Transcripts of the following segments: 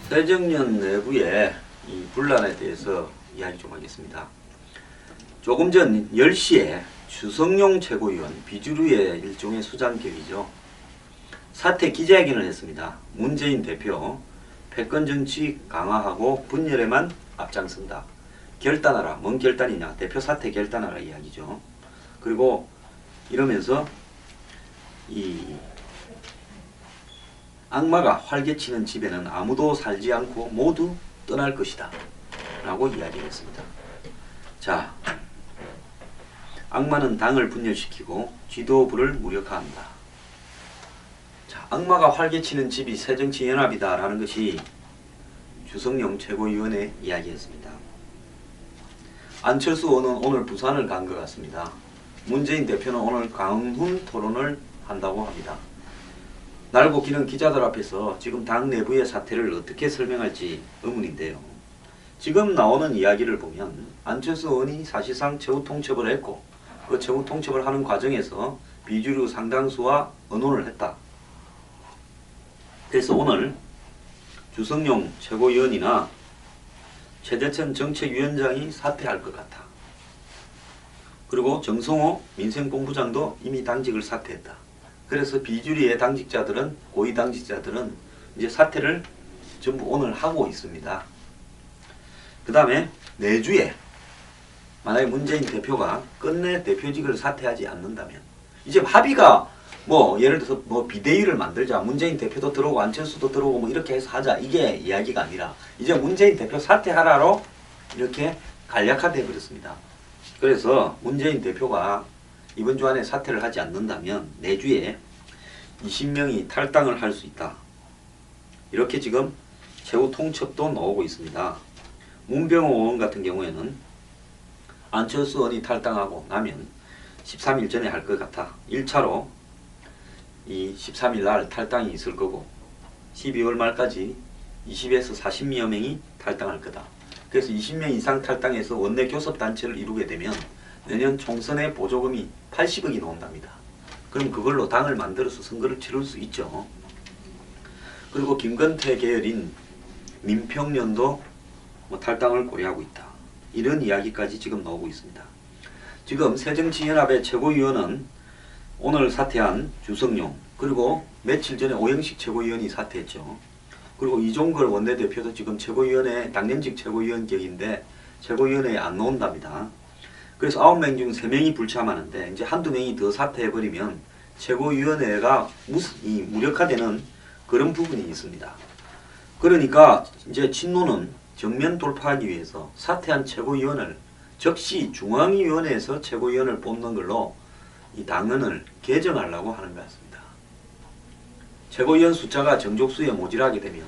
새정년 내부의 이 분란에 대해서 이야기 좀 하겠습니다. 조금 전 10시에 주성용 최고위원 비주류의 일종의 수장격이죠. 사퇴 기자회견을 했습니다. 문재인 대표 패권 정치 강화하고 분열에만 앞장선다. 결단하라. 뭔 결단이냐? 대표 사퇴 결단하라 이야기죠. 그리고 이러면서 이 악마가 활개치는 집에는 아무도 살지 않고 모두 떠날 것이다 라고 이야기했습니다. 자, 악마는 당을 분열시키고 지도부를 무력화한다. 자, 악마가 활개치는 집이 새정치연합이다 라는 것이 주성용 최고위원의 이야기였습니다. 안철수 의원은 오늘 부산을 간 것 같습니다. 문재인 대표는 오늘 강훈 토론을 한다고 합니다. 날고 기는 기자들 앞에서 지금 당 내부의 사태를 어떻게 설명할지 의문인데요. 지금 나오는 이야기를 보면 안철수 의원이 사실상 최후 통첩을 했고 그 최후 통첩을 하는 과정에서 비주류 상당수와 의논을 했다. 그래서 오늘 주성용 최고위원이나 최재천 정책위원장이 사퇴할 것 같아. 그리고 정성호 민생본부장도 이미 당직을 사퇴했다. 그래서 비주류의 당직자들은, 고위 당직자들은 이제 사퇴를 전부 오늘 하고 있습니다. 그 다음에 내주에 만약에 문재인 대표가 끝내 대표직을 사퇴하지 않는다면 이제 합의가 뭐 예를 들어서 뭐 비대위를 만들자, 문재인 대표도 들어오고 안철수도 들어오고 뭐 이렇게 해서 하자, 이게 이야기가 아니라 이제 문재인 대표 사퇴하라로 이렇게 간략화돼 버렸습니다. 그래서 문재인 대표가 이번 주 안에 사퇴를 하지 않는다면 내주에 20명이 탈당을 할 수 있다. 이렇게 지금 최후 통첩도 나오고 있습니다. 문병호 의원 같은 경우에는 안철수 의원이 탈당하고 나면 13일 전에 할 것 같아. 1차로 이 13일 날 탈당이 있을 거고 12월 말까지 20에서 40여 명이 탈당할 거다. 그래서 20명 이상 탈당해서 원내 교섭단체를 이루게 되면 내년 총선에 보조금이 80억이 나온답니다. 그럼 그걸로 당을 만들어서 선거를 치를 수 있죠. 그리고 김건태 계열인 민평련도 뭐 탈당을 고려하고 있다. 이런 이야기까지 지금 나오고 있습니다. 지금 새정치연합의 최고위원은 오늘 사퇴한 주성용, 그리고 며칠 전에 오영식 최고위원이 사퇴했죠. 그리고 이종걸 원내대표도 지금 최고위원회, 당연직 최고위원격인데 최고위원회에 안 나온답니다. 그래서 9명 중 3명이 불참하는데 이제 한두 명이 더 사퇴해버리면 최고위원회가 무력화되는 그런 부분이 있습니다. 그러니까 이제 친노는 정면 돌파하기 위해서 사퇴한 최고위원을 즉시 중앙위원회에서 최고위원을 뽑는 걸로 이 당헌을 개정하려고 하는 것 같습니다. 최고위원 숫자가 정족수에 모자라게 되면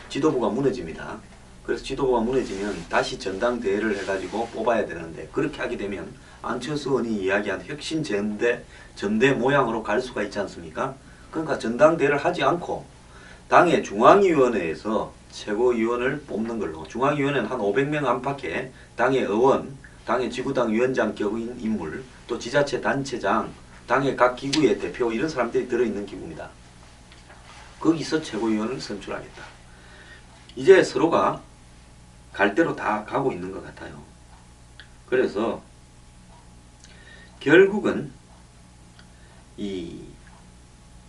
지도부가 무너집니다. 그래서 지도부가 무너지면 다시 전당대회를 해가지고 뽑아야 되는데 그렇게 하게 되면 안철수 의원이 이야기한 혁신전대 모양으로 갈 수가 있지 않습니까? 그러니까 전당대회를 하지 않고 당의 중앙위원회에서 최고위원을 뽑는 걸로, 중앙위원회는 한 500명 안팎의 당의 의원, 당의 지구당 위원장격인 인물, 또 지자체 단체장, 당의 각 기구의 대표 이런 사람들이 들어있는 기구입니다. 거기서 최고위원을 선출하겠다. 이제 서로가 갈 대로 다 가고 있는 것 같아요. 그래서 결국은 이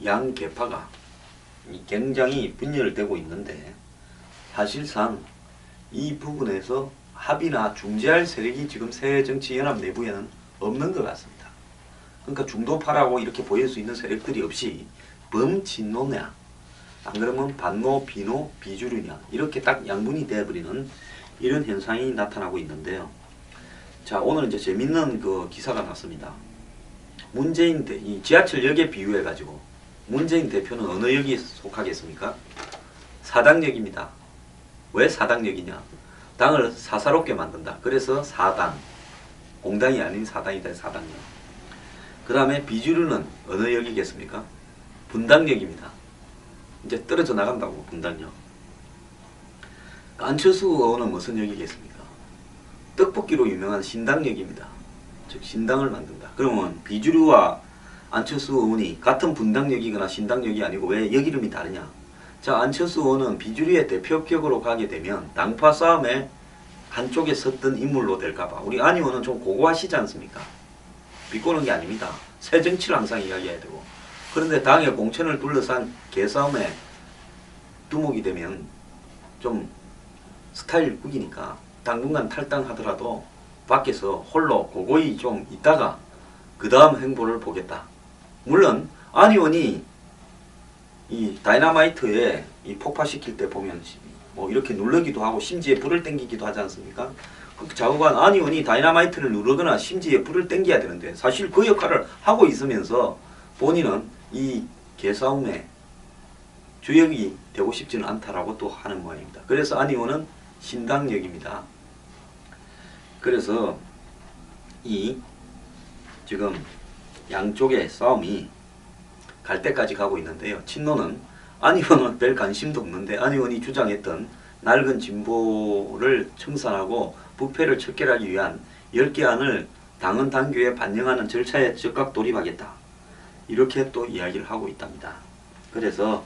양계파가 굉장히 분열되고 있는데 사실상 이 부분에서 합의나 중재할 세력이 지금 새정치연합 내부에는 없는 것 같습니다. 그러니까 중도파라고 이렇게 보일 수 있는 세력들이 없이 범친노냐, 안 그러면 반노, 비노, 비주류냐 이렇게 딱 양분이 되어버리는 이런 현상이 나타나고 있는데요. 자, 오늘 이제 재밌는 그 기사가 났습니다. 문재인 이 지하철역에 비유해가지고 문재인 대표는 어느 역이 속하겠습니까? 사당역입니다. 왜 사당역이냐? 당을 사사롭게 만든다. 그래서 사당, 공당이 아닌 사당이다. 사당역. 그 다음에 비주류는 어느 역이겠습니까? 분당역입니다. 이제 떨어져 나간다고. 분당역. 안철수 의원은 무슨 역이겠습니까? 떡볶이로 유명한 신당역입니다. 즉 신당을 만든다. 그러면 비주류와 안철수 의원이 같은 분당역이거나 신당역이 아니고 왜 역 이름이 다르냐? 자, 안철수 의원은 비주류의 대표격으로 가게 되면 당파 싸움에 한쪽에 섰던 인물로 될까봐. 우리 안 의원은 좀 고고하시지 않습니까? 비꼬는 게 아닙니다. 새 정치를 항상 이야기해야 되고. 그런데 당의 공천을 둘러싼 개싸움에 두목이 되면 좀 스타일 구기니까 당분간 탈당하더라도 밖에서 홀로 고고히 좀 있다가 그 다음 행보를 보겠다. 물론 안 의원이 이 다이너마이트에 이 폭파시킬 때 보면 뭐 이렇게 누르기도 하고 심지에 불을 땡기기도 하지 않습니까? 그 좌우간 안 의원이 다이너마이트를 누르거나 심지에 불을 땡겨야 되는데 사실 그 역할을 하고 있으면서 본인은 이 개싸움에 주역이 되고 싶지는 않다라고 또 하는 모양입니다. 그래서 안 의원은 신당역입니다. 그래서 이 지금 양쪽의 싸움이 갈 때까지 가고 있는데요. 친노는 안 의원은 별 관심도 없는데 안 의원이 주장했던 낡은 진보를 청산하고 부패를 척결하기 위한 10개 안을 당헌 당규에 반영하는 절차에 적극 돌입하겠다. 이렇게 또 이야기를 하고 있답니다. 그래서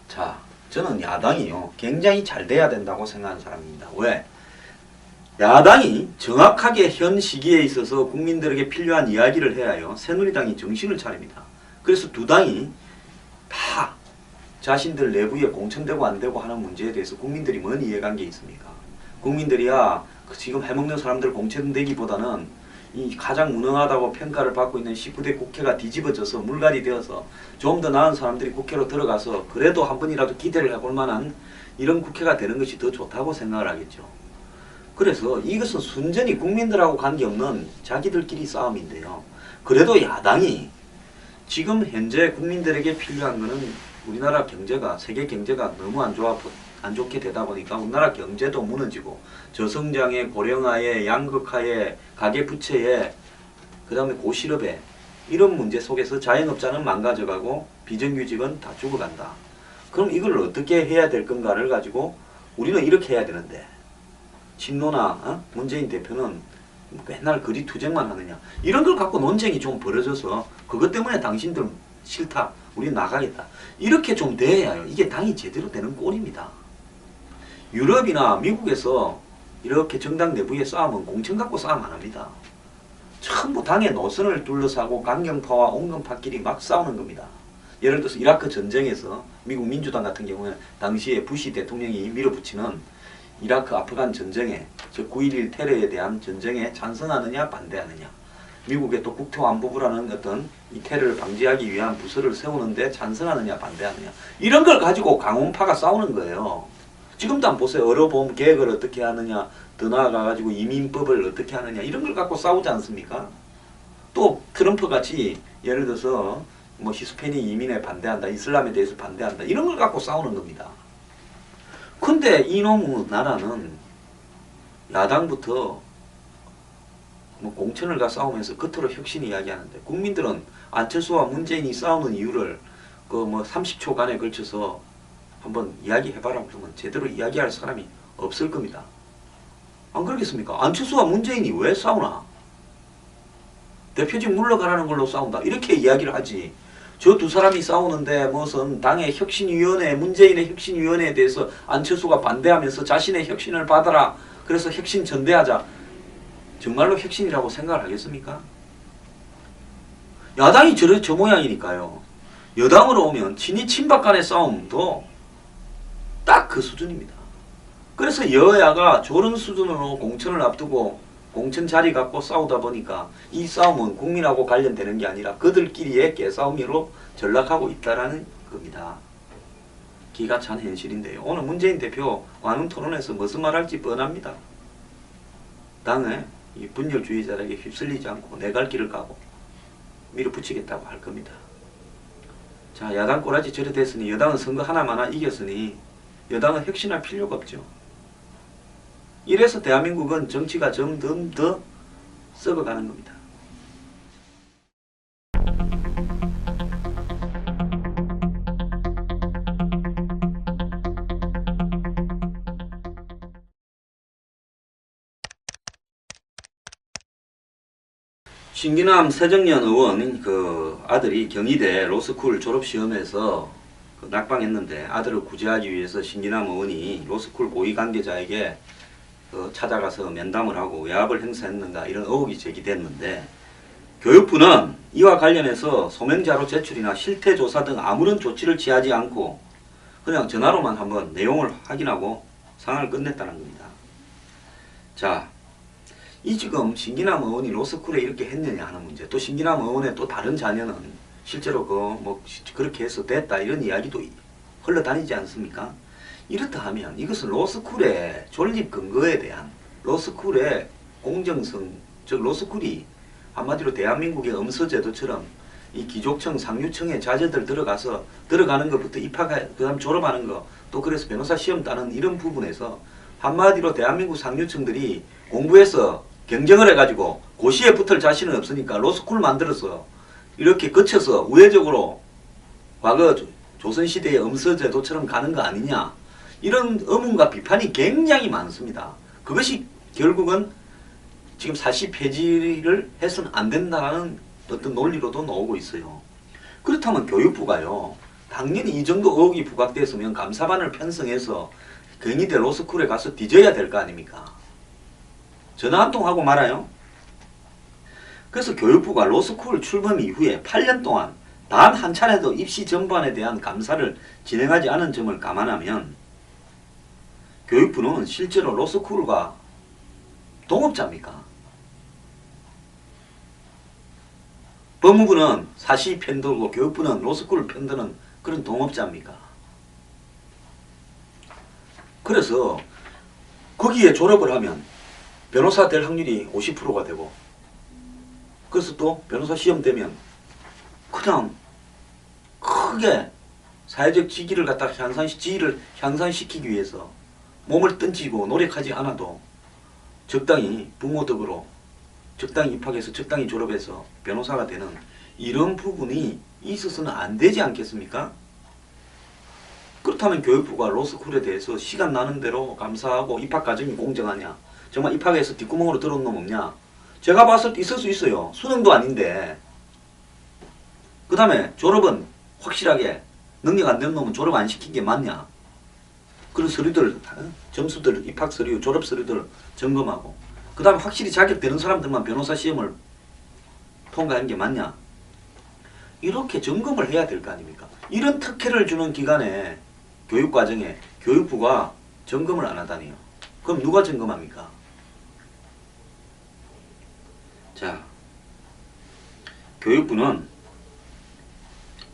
자, 저는 야당이요 굉장히 잘 돼야 된다고 생각하는 사람입니다. 왜? 야당이 정확하게 현 시기에 있어서 국민들에게 필요한 이야기를 해야요 새누리당이 정신을 차립니다. 그래서 두 당이 다 자신들 내부에 공천되고 안 되고 하는 문제에 대해서 국민들이 뭔 이해관계 있습니까? 국민들이야 지금 해먹는 사람들 공천되기보다는 이 가장 무능하다고 평가를 받고 있는 19대 국회가 뒤집어져서 물갈이 되어서 좀 더 나은 사람들이 국회로 들어가서 그래도 한 번이라도 기대를 해볼 만한 이런 국회가 되는 것이 더 좋다고 생각을 하겠죠. 그래서 이것은 순전히 국민들하고 관계없는 자기들끼리 싸움인데요. 그래도 야당이 지금 현재 국민들에게 필요한 것은 우리나라 경제가 세계 경제가 너무 안 좋게 되다 보니까 우리나라 경제도 무너지고 저성장에 고령화에 양극화에 가계부채에 그 다음에 고실업에 이런 문제 속에서 자영업자는 망가져가고 비정규직은 다 죽어간다. 그럼 이걸 어떻게 해야 될 건가를 가지고 우리는 이렇게 해야 되는데 친노나 문재인 대표는 맨날 거리투쟁만 하느냐 이런 걸 갖고 논쟁이 좀 벌어져서 그것 때문에 당신들 싫다 우리 나가겠다 이렇게 좀 돼야요 이게 당이 제대로 되는 꼴입니다. 유럽이나 미국에서 이렇게 정당 내부의 싸움은 공천 갖고 싸움 안 합니다. 전부 당의 노선을 둘러싸고 강경파와 온건파끼리 막 싸우는 겁니다. 예를 들어서 이라크 전쟁에서 미국 민주당 같은 경우에 당시에 부시 대통령이 밀어붙이는 이라크 아프간 전쟁에 즉 9.11 테러에 대한 전쟁에 찬성하느냐 반대하느냐 미국의 또 국토안보부라는 어떤 이 테러를 방지하기 위한 부서를 세우는데 찬성하느냐 반대하느냐 이런 걸 가지고 강원파가 싸우는 거예요. 지금도 한번 보세요. 어로봄 계획을 어떻게 하느냐 더 나아가가지고 이민법을 어떻게 하느냐 이런 걸 갖고 싸우지 않습니까? 또 트럼프 같이 예를 들어서 뭐 히스패닉 이민에 반대한다 이슬람에 대해서 반대한다 이런 걸 갖고 싸우는 겁니다. 근데 이놈의 나라는 야당부터 뭐 공천을 가 싸우면서 겉으로 혁신 이야기하는데 국민들은 안철수와 문재인이 싸우는 이유를 그 뭐 30초간에 걸쳐서 한번 이야기해봐라 그러면 제대로 이야기할 사람이 없을 겁니다. 안 그러겠습니까? 안철수와 문재인이 왜 싸우나? 대표직 물러가라는 걸로 싸운다. 이렇게 이야기를 하지. 저 두 사람이 싸우는데 무슨 당의 혁신위원회, 문재인의 혁신위원회에 대해서 안철수가 반대하면서 자신의 혁신을 받아라. 그래서 혁신 전대하자. 정말로 혁신이라고 생각을 하겠습니까? 야당이 저 모양이니까요. 여당으로 오면 친이 친박 간의 싸움도 딱 그 수준입니다. 그래서 여야가 저런 수준으로 공천을 앞두고 공천 자리 갖고 싸우다 보니까 이 싸움은 국민하고 관련되는 게 아니라 그들끼리의 깨싸움으로 전락하고 있다라는 겁니다. 기가 찬 현실인데요. 오늘 문재인 대표 관훈 토론에서 무슨 말할지 뻔합니다. 당에 이 분열주의자에게 휩쓸리지 않고 내 갈 길을 가고 밀어붙이겠다고 할 겁니다. 자, 야당 꼬라지 저래 됐으니 여당은 선거 하나마나 이겼으니 여당은 혁신할 필요가 없죠. 이래서 대한민국은 정치가 점점 더 썩어가는 겁니다. 신기남 새정년 의원 그 아들이 경희대 로스쿨 졸업시험에서 그 낙방했는데 아들을 구제하기 위해서 신기남 의원이 로스쿨 고위 관계자에게 찾아가서 면담을 하고 외압을 행사했는가 이런 의혹이 제기됐는데 교육부는 이와 관련해서 소명자료 제출이나 실태조사 등 아무런 조치를 취하지 않고 그냥 전화로만 한번 내용을 확인하고 상황을 끝냈다는 겁니다. 자, 이 지금 신기남 의원이 로스쿨에 이렇게 했느냐 하는 문제, 또 신기남 의원의 또 다른 자녀는 실제로 그렇게 해서 됐다 이런 이야기도 흘러다니지 않습니까? 이렇다 하면 이것은 로스쿨의 존립 근거에 대한 로스쿨의 공정성, 즉 로스쿨이 한마디로 대한민국의 음서제도처럼 이 기족청, 상류청의 자제들 들어가는 것부터 입학해 그다음 졸업하는 거, 또 그래서 변호사 시험 따는 이런 부분에서 한마디로 대한민국 상류층들이 공부해서 경쟁을 해가지고 고시에 붙을 자신은 없으니까 로스쿨 만들어서 이렇게 거쳐서 우회적으로 과거 조선시대의 음서제도처럼 가는 거 아니냐 이런 의문과 비판이 굉장히 많습니다. 그것이 결국은 지금 사시 폐지를 해서는 안 된다는 어떤 논리로도 나오고 있어요. 그렇다면 교육부가요, 당연히 이 정도 의혹이 부각됐으면 감사반을 편성해서 경희대 로스쿨에 가서 뒤져야 될 거 아닙니까? 전화 한 통 하고 말아요. 그래서 교육부가 로스쿨 출범 이후에 8년 동안 단 한 차례도 입시 전반에 대한 감사를 진행하지 않은 점을 감안하면 교육부는 실제로 로스쿨과 동업자입니까? 법무부는 사시 편들고 교육부는 로스쿨을 편드는 그런 동업자입니까? 그래서 거기에 졸업을 하면 변호사 될 확률이 50%가 되고, 그래서 또 변호사 시험 되면 그냥 크게 사회적 지위를 갖다가 지위를 향상시키기 위해서 몸을 던지고 노력하지 않아도 적당히 부모 덕으로 적당히 입학해서 적당히 졸업해서 변호사가 되는 이런 부분이 있어서는 안 되지 않겠습니까? 그렇다면 교육부가 로스쿨에 대해서 시간 나는 대로 감사하고 입학 과정이 공정하냐, 정말 입학해서 뒷구멍으로 들어온 놈 없냐, 제가 봤을 때 있을 수 있어요. 수능도 아닌데. 그 다음에 졸업은 확실하게 능력 안 되는 놈은 졸업 안 시킨 게 맞냐, 그런 서류들, 점수들, 입학 서류, 졸업 서류들 점검하고, 그 다음에 확실히 자격되는 사람들만 변호사 시험을 통과한 게 맞냐, 이렇게 점검을 해야 될 거 아닙니까? 이런 특혜를 주는 기간에 교육과정에 교육부가 점검을 안 하다니요. 그럼 누가 점검합니까? 자, 교육부는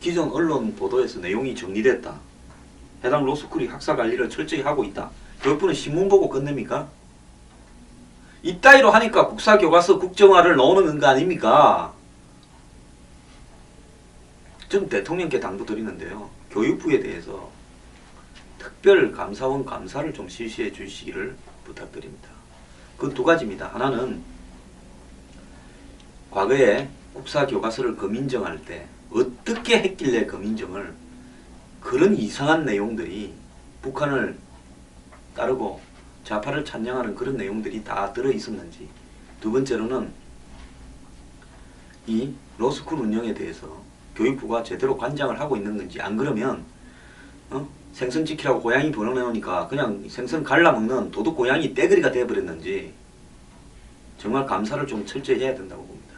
기존 언론 보도에서 내용이 정리됐다, 해당 로스쿨이 학사관리를 철저히 하고 있다, 교육부는 신문 보고 끝냅니까? 이따위로 하니까 국사교과서 국정화를 넣는 거 아닙니까? 전 대통령께 당부드리는데요, 교육부에 대해서 특별 감사원 감사를 좀 실시해 주시기를 부탁드립니다. 그 두 가지입니다. 하나는 과거에 국사교과서를 검인정할 때 어떻게 했길래 검인정을 그런 이상한 내용들이 북한을 따르고 좌파를 찬양하는 그런 내용들이 다 들어있었는지, 두 번째로는 이 로스쿨 운영에 대해서 교육부가 제대로 관장을 하고 있는 건지, 안 그러면 생선 지키라고 고양이 보내놓으니까 그냥 생선 갈라먹는 도둑 고양이 떼거리가 되어버렸는지 정말 감사를 좀 철저히 해야 된다고 봅니다.